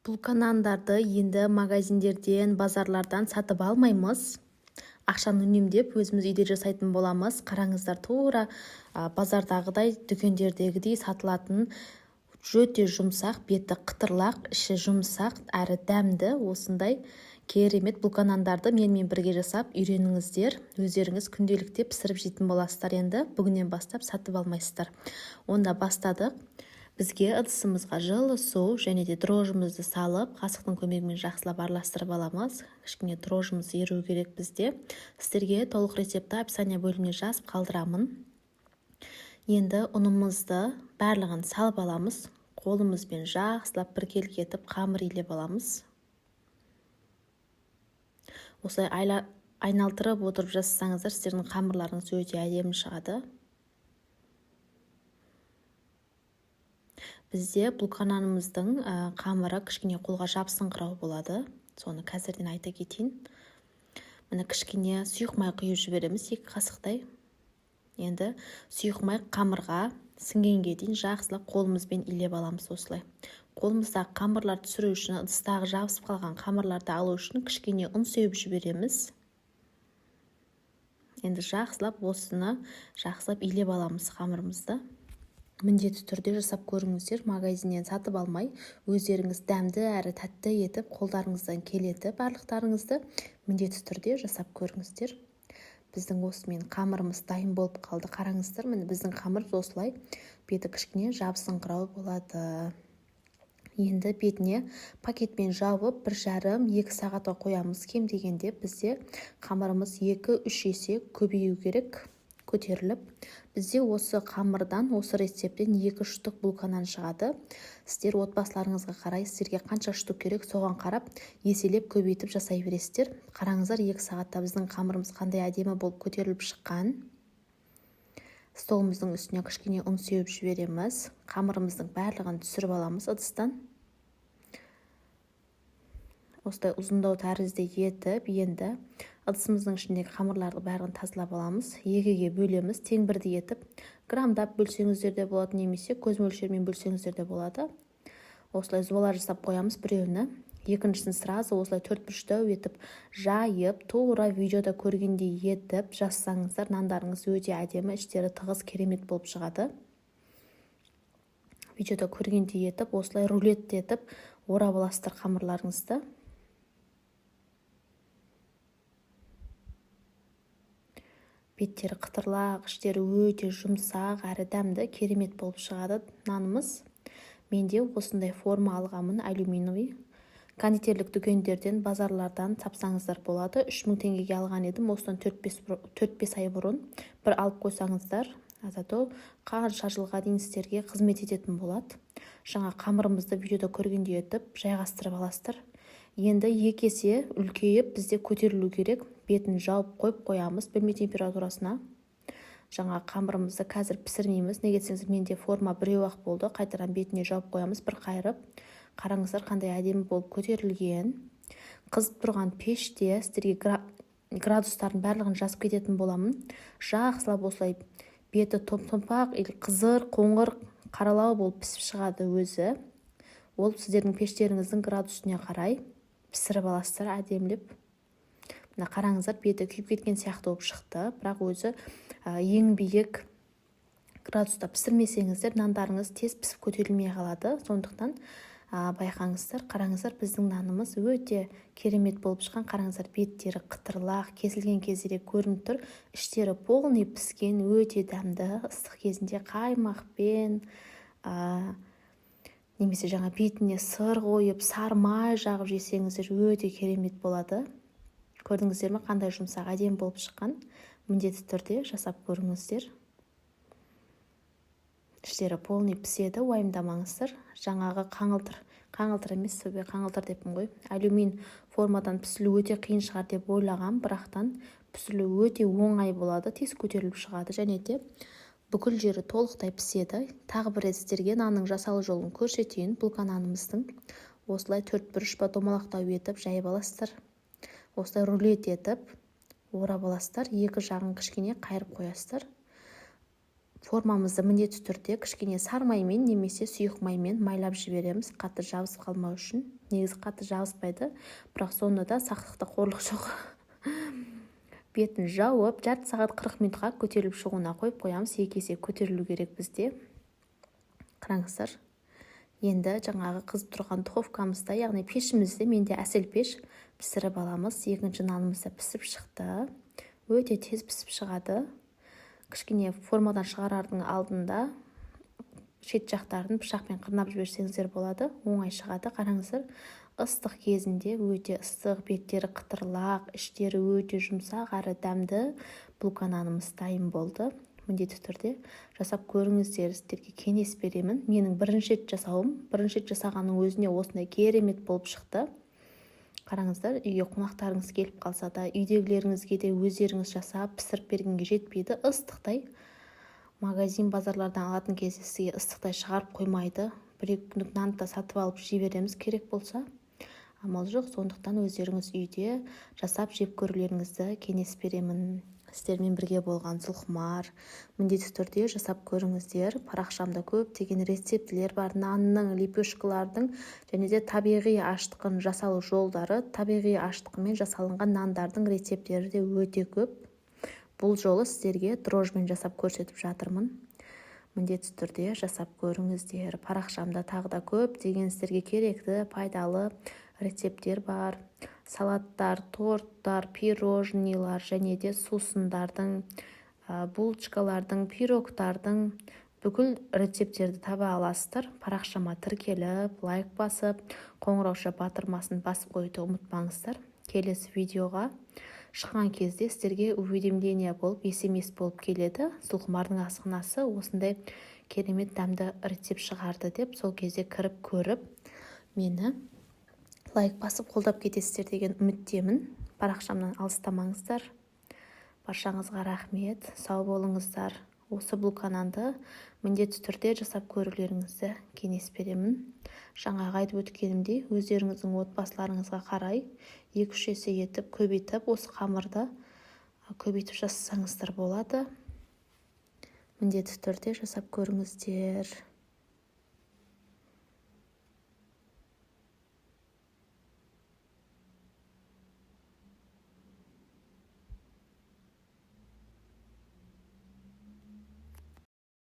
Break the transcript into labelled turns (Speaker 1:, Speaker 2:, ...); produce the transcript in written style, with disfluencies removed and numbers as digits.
Speaker 1: Бұл нандарды енді магазиндерден, базарлардан сатып алмаймыз. Ақшаны үнемдеп, өзіміз үйде жасайтын боламыз. Қараңыздар, тура базардағыдай, дүкендердегідей сатылатын өте жұмсақ, беті қытырлақ, іші жұмсақ, әрі дәмді осындай керемет нандарды менімен бірге жасап үйреніңіздер. Өздеріңіз күнделікте пісіріп жейтін боласыздар. Енді бүгіннен бастап сатып алмайсыздар. Онда бастадық. Бізге ыдысымызға жылы су және де дрожжымызды салып, қасықтың көмегімен жақсылап араластырып аламыз. Кішкене дрожжымыз еру керек бізде. Сіздерге толық рецепті описание бөліміне жазып қалдырамын. Енді ұнымызды барлығын салып аламыз. Қолымызбен жақсылап біркелкі етіп қамыр илеп аламыз. Осылай айналдырып отырып жасасаңыздар, сіздердің қамырларыңыз өте әдемі шығады. Бізде нанымыздың қамыры кішкене қолға жабысыңқырау болады. Соны қазірден айта кетейін. Міне кішкене сұйық май құйып жібереміз, 2 қасықтай. Енді сұйық май қамырға сіңгенге дейін жақсылап қолымызбен илеп аламыз осылай. Қолымыздағы қамырларды түсіру үшін, ыдыстағы жабысып қалған қамырларды алу үшін кішкене ұн сеуіп жібереміз. Енді жақсылап осыны илеп аламыз қамырымызды. Міндетті түрде жасап көріңіздер, магазиннен сатып алмай, өздеріңіз дәмді әрі тәтті етіп, қолдарыңыздан келеді барлықтарыңызды міндетті түрде жасап көріңіздер. Біздің осымен қамырымыз дайын болып қалды. Қараңыздар, міне біздің қамыр осылай беті кішкене жабысыңқырау болады. Енді бетіне пакетпен жауып 1,5-2 сағатқа қоямыз. Кем дегенде бізде қамырымыз 2-3 есе көбею керек, көтеріліп. Бізде осы қамырдан, осы рецептен 2 штук нан шығады. Сіздер отбасыларыңызға қарай, сіздерге қанша штук керек, соған қарап, еселеп көбейтіп жасай бересіздер. Қараңыздар, 2 сағатта біздің қамырымыз қандай әдемі болып көтеріліп шыққан. Столымыздың үстіне кішкене ұн сеуіп жібереміз. Қамырымыздың барлығын түсіріп аламыз ыдыстан. Осылай ұзындау тәрізді етіп, енді ыдысымыздың ішіндегі қамырларды бәрін тазалап аламыз. 2-ге бөлеміз, тең бірді етіп. Грамдап бөлсеңіздер де болады, немесе көз мөлшермен бөлсеңіздер де болады. Осылай зуалар жасап қоямыз біреуіні. Екіншісін сразу осылай 4-3 етіп жайып, тура видеода көргендей етіп жазсаңыздар, нандарыңыз өте әдемі, іштері тығыз, керемет болып шығады. Видеода көргендей етіп, осылай рулет етіп орап аласыздар қамырларыңызды. Беттері қытырлақ, іштері өте жұмсақ, әрі дәмді, керемет болып шығады нанымыз. Менде осындай форма алғамын, алюминовый. Кондитерлік дүкендерден, базарлардан тапсаңыздар болады. 3000 теңгеге алған едім, осыдан 4-5 ай бұрын. Бір алып қойсаңыздар, зато қанша жылға дейін сіздерге қызмет ететін болады. Жаңа қамырымызды видеода көргендей етіп жайғастырып аласыздар. Енді 2 есе үлкейіп, бізде көтерілу керек. Бетін жауып қойып қоямыз бөлме температурасына. Жаңа қамырымызды қазір пісірмейміз. Неге десеңіз, менде форма біреу-ақ болды. Қайтадан бетіне жауып қоямыз, бір қайырып. Қараңыздар, қандай әдемі болып көтерілген. Қызып тұрған пеште сіздерге градустарын барлығын жазып кететін боламын. Жақсылап осылай беті томпақ, қызыр, қоңыр, қаралау болып пісіп шығады өзі. Ол сіздердің пештеріңіздің градусына қарай пісіріп аласыздар әдемілеп. Мына қараңыздар, беті күйіп кеткен сияқты болып шықты. Бірақ өзі ең биік градуста пісірмесеңіздер, нандарыңыз тез пісіп көтерілмей қалады. Сондықтан байқаңыздар, қараңыздар, біздің нанымыз өте керемет болып шыққан. Қараңыздар, беттері қытырлақ, кесілген кездері көрініп тұр. Іштері полный піскен, өте дәмді. Ыстық кезінде қаймақпен, немесе жаңа бетіне сыр қойып, сармай жағып жесеңіздер өте керемет болады. Көрдіңіздер ме, қандай жұмсақ, әдемі болып шыққан. Міндетті түрде жасап көріңіздер. Іштері полный піседі, уайымдамаңыздар. Жаңағы қаңылтыр емес, қаңылтыр деппін ғой. Алюмин формадан пісілу өте қиын шығар деп ойлаған, бірақтан пісілу өте оңай болады, тез көтеріліп шығады, және де бүкіл жері толықтай піседі. Тағы бір рет сіздерге нанның жасалу жолын көрсетейін. Бұл нанымыздың осылай 4-1 домалақтау етіп жайып аласыздар. Осылай рулет етіп орап аласыздар. 2 жағын кішкене қайырып қоясыздар. формамызды міндетті түрде кішкене сары маймен немесе сұйық маймен майлап жібереміз, қатты жабысып қалмау үшін. Негізі қатты жабыспайды, бірақ сонда да сақтықта қорлық жоқ. Бетін жауып, жарты сағат 40 минутқа көтеріліп шығуына қойып қоямыз. Екі есе көтерілу керек бізде. Қараңыздар. Енді жаңағы қызып тұрған духовкамызда, яғни пешімізде, менде әсел пеш, пісіріп аламыз. Екінші нанымыз да пісіп шықты. Өте тез пісіп шығады. Кішкене формадан шығарардың алдында шет жақтарын пышақпен қырнап жіберсеңіздер болады. Оңай шығады. Қараңыздар. Ыстық кезінде өте ыстық, беттері қытырлақ, іштері өте жұмсақ әрі дәмді булка нанымыз дайын болды. Міндетті түрде жасап көріңіздер, сіздерге кеңес беремін. Менің бірінші рет жасағанның өзіне осындай керемет болып шықты. Қараңыздар, үйге қонақтарыңыз келіп қалса да, үйдегілеріңізге де өздеріңіз жасап пісіріп бергенге жетпейді. Ыстықтай магазин, базарлардан алатын кезде сізге ыстықтай шығарып қоймайды. Бір-екі күндік нанды сатып алып жібереміз керек болса. Амал жоқ, сондықтан өздеріңіз үйде жасап жеп көрулеріңізді кеңес беремін. Сіздермен бірге болған Зұлхымар. Міндетті түрде жасап көріңіздер. Парақшамда көптеген рецептілер бар. Нанның, лепешкалардың және де табиғи аштықын жасалу жолдары, табиғи аштықымен жасалынған нандардың рецептері де өте көп. Бұл жолы сіздерге дрожжмен жасап көрсетіп жатырмын. Міндетті түрде жасап көріңіздер. Парақшамда тағы да көп деген сіздерге керекті, пайдалы рецептер бар. Салаттар, торттар, пирожнилар және де сусындардың, булочкалардың, пирогтардың бүкіл рецептерді таба аласыздар. Парақшама тіркеліп, лайк басып, қоңырауша батырмасын басып қойды ұмытпаңыздар. Келесі видеоға шыққан кезде сіздерге уведомление болып, SMS болып келеді. Зұлхымардың асханасы осындай керемет дәмді рецепт шығарды деп, сол кезде кіріп көріп, мені лайк басып қолдап кетесіздер деген үміттемін. Парақшамнан алыстамаңыздар. Баршаңызға рахмет, сау болыңыздар. Осы булка нанды міндетті түрде жасап көрулеріңізді кеңес беремін. Жаңағы айтып өткенімдей, өздеріңіздің отбасыларыңызға қарай 2-3 есе етіп, көбейтіп, осы қамырды көбейтіп жасасаңыздар болады. Міндетті түрде жасап көріңіздер.